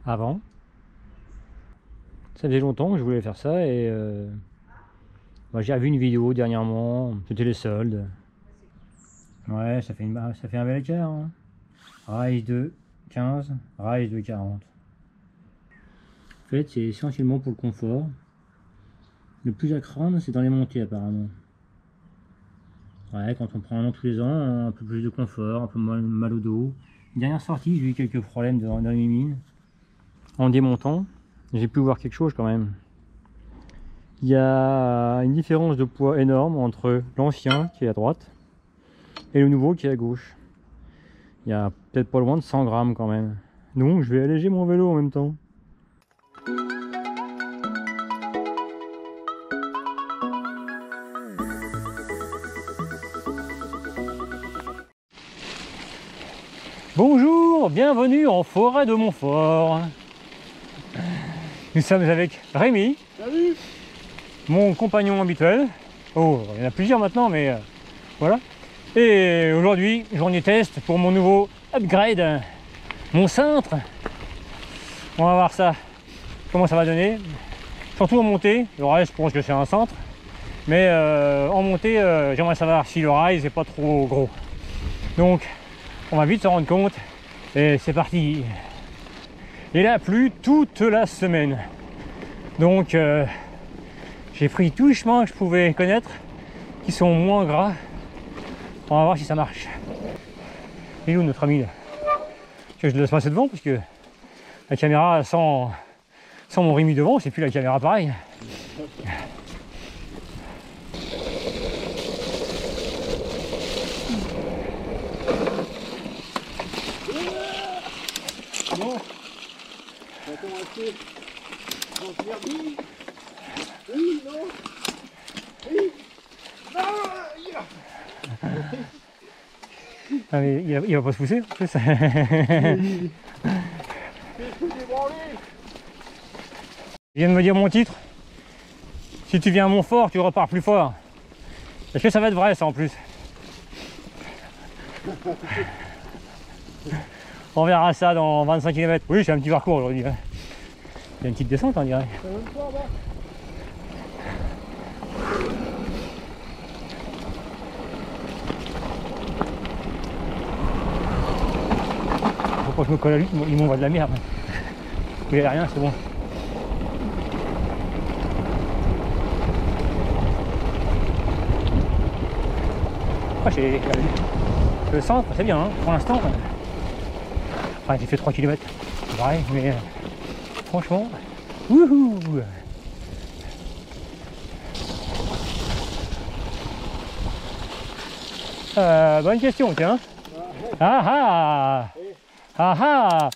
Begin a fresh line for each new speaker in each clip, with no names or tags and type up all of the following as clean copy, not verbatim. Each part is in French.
avant. Ça faisait longtemps que je voulais faire ça et j'ai vu une vidéo dernièrement, c'était les soldes. Ouais, ça fait un bel écart. Hein. Rise de 15, Rise de 40. En fait, c'est essentiellement pour le confort. Le plus à craindre, c'est dans les montées apparemment. Ouais, quand on prend un an tous les ans, un peu plus de confort, un peu mal au dos. Dernière sortie, j'ai eu quelques problèmes dans les mines. En démontant, j'ai pu voir quelque chose quand même. Il y a une différence de poids énorme entre l'ancien qui est à droite et le nouveau qui est à gauche. Il y a peut-être pas loin de 100 grammes quand même. Donc je vais alléger mon vélo en même temps. Bonjour, bienvenue en forêt de Montfort. Nous sommes avec Rémi.
Salut.
Mon compagnon habituel. Oh, il y en a plusieurs maintenant, mais voilà. Et aujourd'hui, journée test pour mon nouveau upgrade, mon cintre. On va voir ça, comment ça va donner. Surtout en montée, le reste, je pense que c'est un cintre. Mais en montée, j'aimerais savoir si le rise n'est pas trop gros. Donc, on va vite se rendre compte. Et c'est parti. Il a plu toute la semaine. Donc, j'ai pris tous les chemins que je pouvais connaître, qui sont moins gras. On va voir si ça marche. Il est où notre ami là? Je le laisse passer devant parce que la caméra sans mon Rémi devant, c'est plus la caméra pareil.
Bon, ça a commencé. Donc, merdi. Oui, non. Oui. Non,
Ah, mais il va pas se pousser en plus.
oui.
Il vient de me dire mon titre. Si tu viens à Montfort, tu repars plus fort. Est-ce que ça va être vrai ça en plus? On verra ça dans 25 km. Oui, c'est un petit parcours aujourd'hui. Hein. Il y a une petite descente, on dirait. Faut pas que je me colle à lui, il m'envoie de la merde. Mais il n'y a rien, c'est bon. Ah, le centre, c'est bien, hein, pour l'instant. Enfin, j'ai fait 3 km, c'est pareil, mais franchement, wouhou! Bonne question, tiens. Ah ah! Ah ah!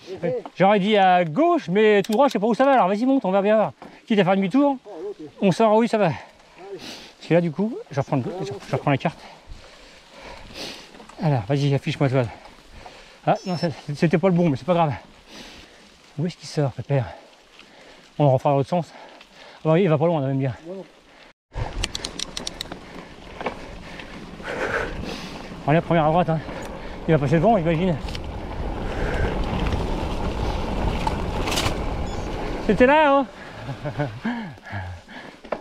J'aurais dit à gauche, mais tout droit, je sais pas où ça va. Alors vas-y, monte, on va bien voir. Quitte à faire demi-tour, on saura où ça va. Parce que là, du coup, je reprends la carte. Alors, vas-y, affiche-moi toi. Ah non, c'était pas le bon, mais c'est pas grave. Où est-ce qu'il sort, pépère? On refera dans l'autre sens. Ah bah oui, il va pas loin, on aime bien. Allez, première à droite, hein. Il va passer devant, imagine. C'était là, hein.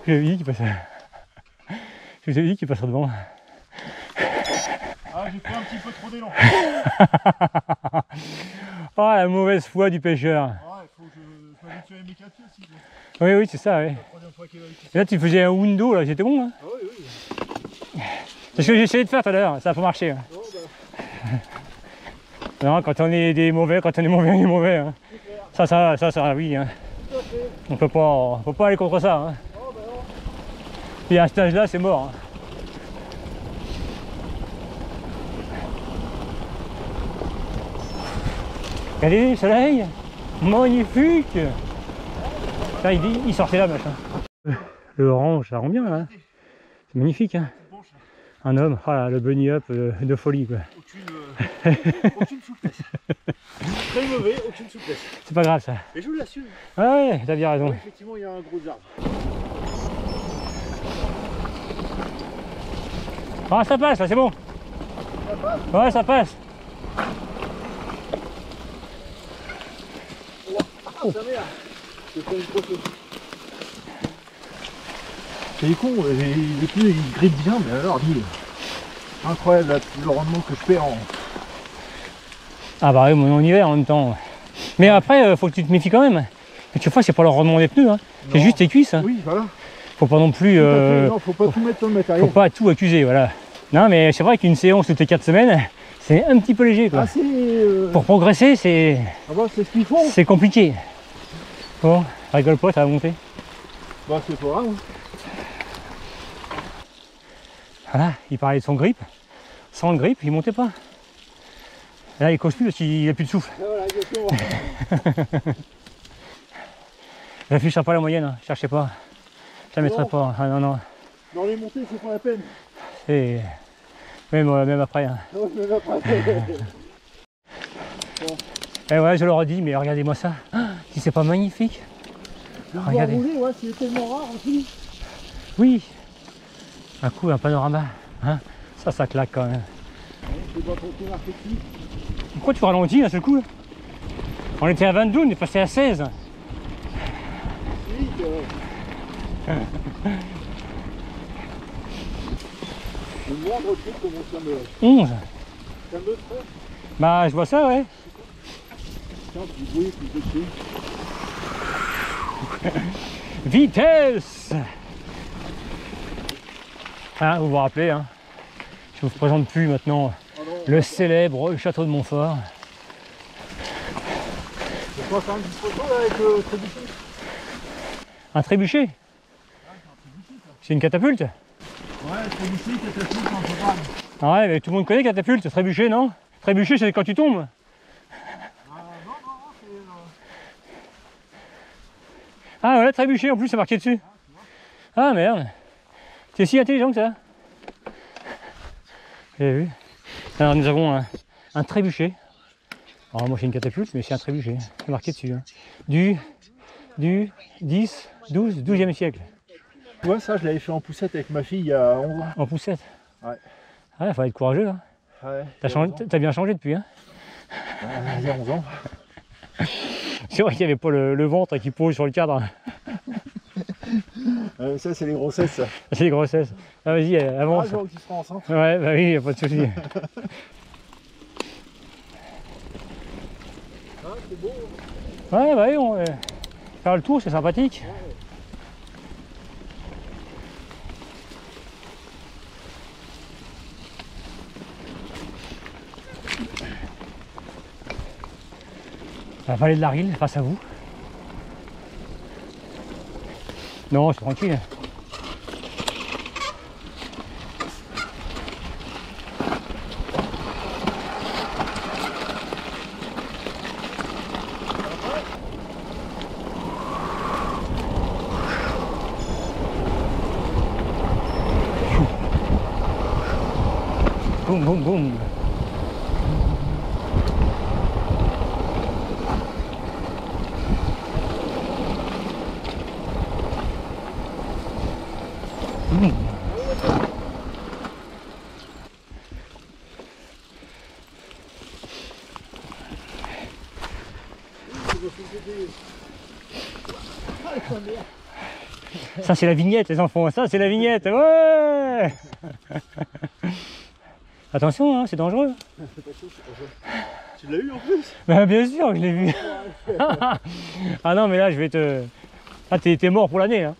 Je vous avais dit qu'il passait. Je vous avais dit qu'il passerait devant.
Ah, j'ai fait un petit peu trop d'élan.
Oh, la mauvaise foi du pêcheur.
Ah, il faut que je m'habitue à mes 4 pieds aussi.
Oui, oui, c'est ça, oui. Et là, tu faisais un window, là, c'était bon, hein.
Ah oui, oui.
C'est ce que j'ai essayé de faire tout à l'heure, ça n'a pas marché. Hein.
Oh,
Non, quand on est des mauvais, on est mauvais. Hein. Ça, oui. Hein. On peut pas aller contre ça. Hein.
Oh, bah non.
Puis à cet âge-là, c'est mort. Hein. Regardez le soleil, magnifique. Là, il sortait là, machin. Le orange, ça rend bien là. C'est magnifique. Hein. Un homme, oh là, le bunny up de folie quoi.
Aucune souplesse. Très mauvais, aucune souplesse.
C'est pas grave ça.
Mais je l'assume.
Ah ouais, t'as bien raison.
Oui, effectivement, il y a un gros arbre.
Ah ça passe là, c'est bon.
Ça passe?
Ouais, ça passe.
sa mère. Je fais une grosse. C'est con, les pneus ils grippent bien, mais alors dis, incroyable le rendement que je perds en.
Ah bah oui, mais en hiver en même temps. Mais après, faut que tu te méfies quand même. Tu vois, c'est pas le rendement des pneus, hein. C'est juste tes cuisses. Hein.
Oui, voilà.
Faut pas non plus.
Non, faut pas tout mettre sur le matériel.
Faut pas tout accuser, voilà. Non, mais c'est vrai qu'une séance toutes les 4 semaines, c'est un petit peu léger, quoi.
Ah, c'est.
Pour progresser, c'est.
Ah bah, c'est ce qu'ils font.
C'est compliqué. Bon, rigole pas, ça va monter.
Bah, c'est pas grave.
Voilà, il parlait de son grip. Sans le grip, il montait pas. Là, il cause plus parce qu'il a plus de souffle.
Ah, voilà, exactement.
Réfléchissez pas la moyenne, hein. Cherchez pas. Je la mettrai
Non.
pas. Ah non, non.
Dans les montées, c'est pas la peine.
Et même après. Hein.
Non, je me mets pas.
Et ouais, je leur ai dit, mais regardez-moi ça. Ah, si c'est pas magnifique. Regardez.
Rouler, ouais, c'est tellement rare aussi.
Oui. Un coup, un panorama. Hein, ça claque quand même.
C'est pas trop marqué dessus.
Pourquoi tu ralentis d'un seul coup? On était à 22, on est passé à 16.
C'est vite, Le moindre truc commence à me.
11.
Ça me fait.
Bah, je vois ça, ouais.
Tiens, du bruit, plus de dessus.
Vitesse. Ah, vous vous rappelez, hein. Je vous présente plus maintenant
Ah non,
le célèbre château de Montfort.
je dois faire une petite photo là avec le trébuchet.
Un trébuchet? C'est une catapulte?
Ouais, trébuchet, catapulte, on peut pas.
Ah ouais, mais tout le monde connaît catapulte, trébuchet, non? Trébuchet, c'est quand tu tombes.
Non, c'est.
Ah ouais, trébuchet, en plus, c'est marqué dessus. Ah merde. C'est si intelligent que ça. Vous avez vu? Alors nous avons un trébuchet. Alors moi c'est une catapulte, mais c'est un trébuchet. C'est marqué dessus. Hein. Du 10, 12e siècle.
Tu vois, ça, je l'avais fait en poussette avec ma fille il y a 11 ans.
En poussette.
Ouais.
Ah, il faut être courageux. Hein.
Ouais.
T'as bien changé depuis. Hein.
Il y a 11 ans.
C'est vrai qu'il n'y avait pas le ventre qui pose sur le cadre.
Ça, c'est les grossesses, ça.
C'est les grossesses. Ah, vas-y, avance.
Ah, je vois que tu seras enceinte.
Ouais, bah oui, y a pas de souci.
Ah, c'est beau.
Ouais, bah oui, faire le tour, c'est sympathique. La vallée de l'Arguil, face à vous. Non, c'est tranquille. Boum, boum, boum. Ça c'est la vignette les enfants, ça c'est la vignette, ouais. Attention, hein, c'est dangereux.
Tu l'as eu en plus?
Bah, bien sûr que je l'ai vu. Ah non mais là je vais te... Ah t'es mort pour l'année. Hein.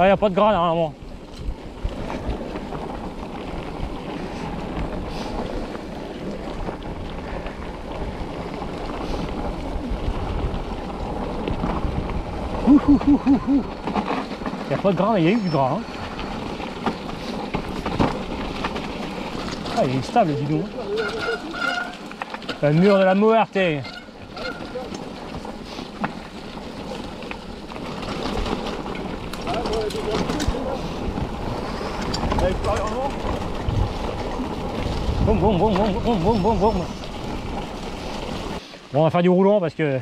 Ah, il n'y a pas de gras là, normalement. Il n'y a pas de gras, mais il y a eu du gras. Hein. Ah, il est stable, dis donc. Le mur de la Muerte. Boum, boum, boum, boum, boum, boum, boum, boum. Bon, on va faire du roulant parce que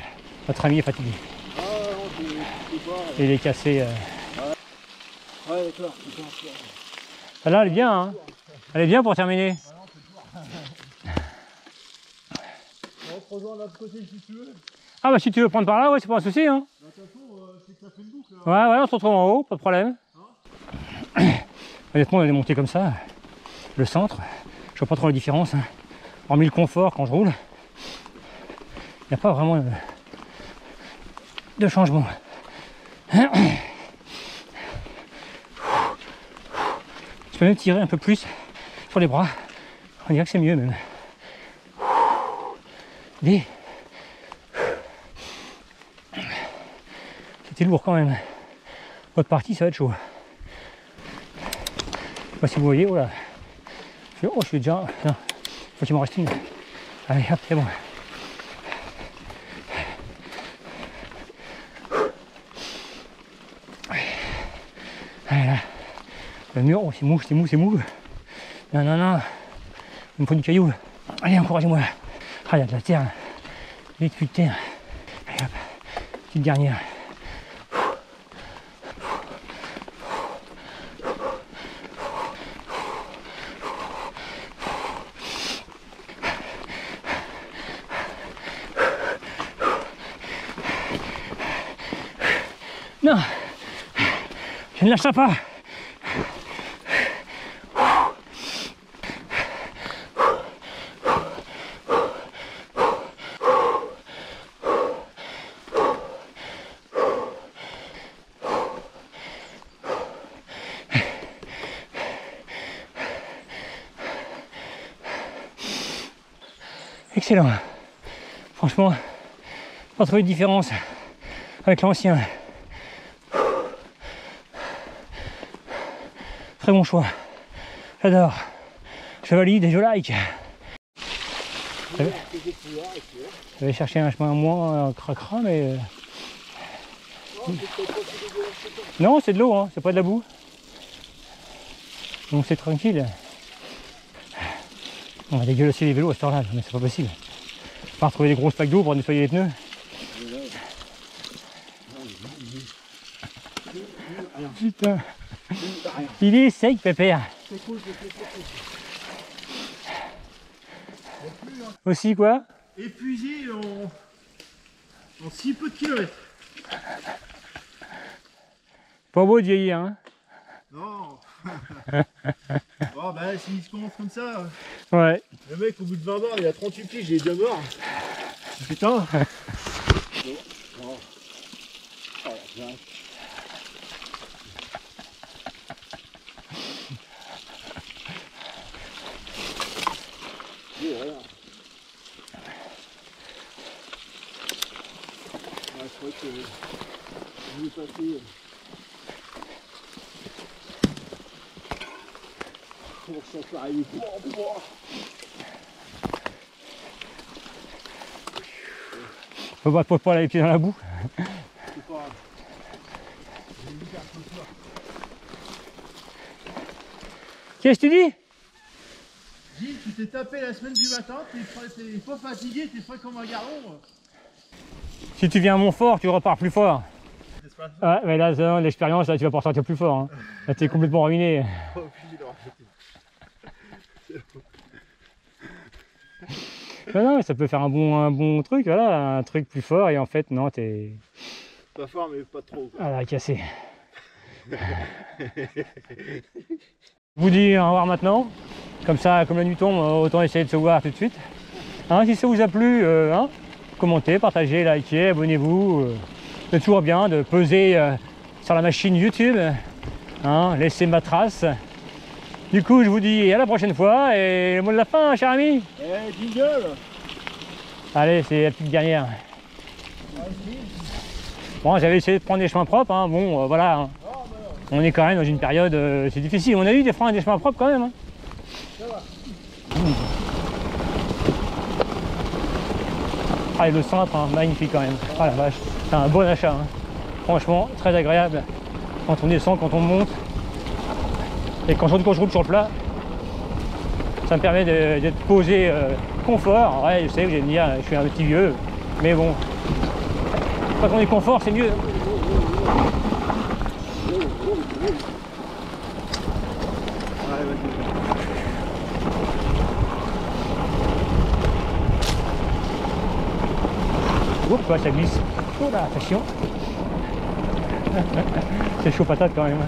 notre ami est fatigué.
Ah non, c'est pas...
Il est cassé.
Ouais, d'accord.
Celle-là, elle est bien, hein. Elle est bien pour terminer.
On te rejoint de l'autre côté si tu veux.
Ah bah si tu veux prendre par là, ouais, c'est pas un souci, hein.
De toute façon, c'est que ça fait une boucle. Là.
Ouais, ouais, on se retrouve en haut, pas de problème. Honnêtement, on a démonté comme ça, le centre. Je vois pas trop la différence, hein. Hormis le confort quand je roule. Il n'y a pas vraiment de changement. Tu peux même tirer un peu plus sur les bras. On dirait que c'est mieux même. C'était lourd quand même. Votre partie, ça va être chaud. Je sais pas si vous voyez, oh là. Oh, je suis déjà. Non, faut qu'il m'en reste une. Allez, hop, c'est bon. Allez, là. Le mur, oh, c'est mou, c'est mou, c'est mou. Non, non, non. Il me faut du caillou. Allez, encouragez-moi. Ah, il y a de la terre. Des culs de terre. Allez, hop. Petite dernière. Non, je ne lâcherai pas. Excellent. Franchement, pas trouvé de différence avec l'ancien. Très bon choix. J'adore. Je valide et je like. J'avais cherché un chemin moins cracra, mais... Non, c'est de l'eau, hein. C'est pas de la boue. Donc c'est tranquille. On va dégueulasser les vélos à cette heure-là, mais c'est pas possible. Pas retrouver des grosses plaques d'eau pour nettoyer les pneus. Putain. Il est sec, pépère.
C'est cool, c'est cool.
Aussi quoi?
Épuisé en si peu de kilomètres.
Pas beau de vieillir, hein?
Non. Bon, bah, s'il se commence comme ça,
Ouais.
le mec au bout de 20 bornes, il a 38 piges, il est déjà mort. Putain. Oh. Oh, je crois que je vais passer. Pour ça, ça arrive.
Faut pas les pieds dans la boue.
C'est pas grave.
Qu'est-ce que tu dis?
Gilles, tu t'es tapé la semaine du matin, t'es pas fatigué, t'es frais comme un garçon.
Si tu viens à Montfort, tu repars plus fort.
N'est-ce pas?
Ouais, mais là, l'expérience, là, tu vas pas ressortir plus fort. Hein. Là, t'es complètement ruiné.
Pas obligé de rajouter.
Non, mais ça peut faire un bon truc, voilà, un truc plus fort, et en fait, non, t'es...
Pas fort, mais pas trop. Quoi.
Voilà, cassé. Je vous dis au revoir maintenant. Comme ça, comme la nuit tombe, autant essayer de se voir tout de suite. Hein, si ça vous a plu, hein, commentez, partagez, likez, abonnez-vous. C'est toujours bien de peser sur la machine YouTube, hein, laissez ma trace. Du coup, je vous dis à la prochaine fois et le mot de la fin, cher ami.
Eh, jingle.
Allez, c'est la petite dernière. Bon, j'avais essayé de prendre des chemins propres, hein. Bon, voilà. Hein. On est quand même dans une période, c'est difficile. On a eu des freins et des chemins propres quand même. Hein.
Ça va.
Ah, et le centre, hein, magnifique quand même. Ah la vache, c'est un bon achat. Hein. Franchement, très agréable. quand on descend, quand on monte. Et quand je roule sur le plat, ça me permet d'être posé confort. Ouais, je sais, vous allez me dire, je suis un petit vieux, mais bon, quand on est confort, c'est mieux. Oups, ouais, ça glisse. Oh là, attention. C'est chaud patate quand même.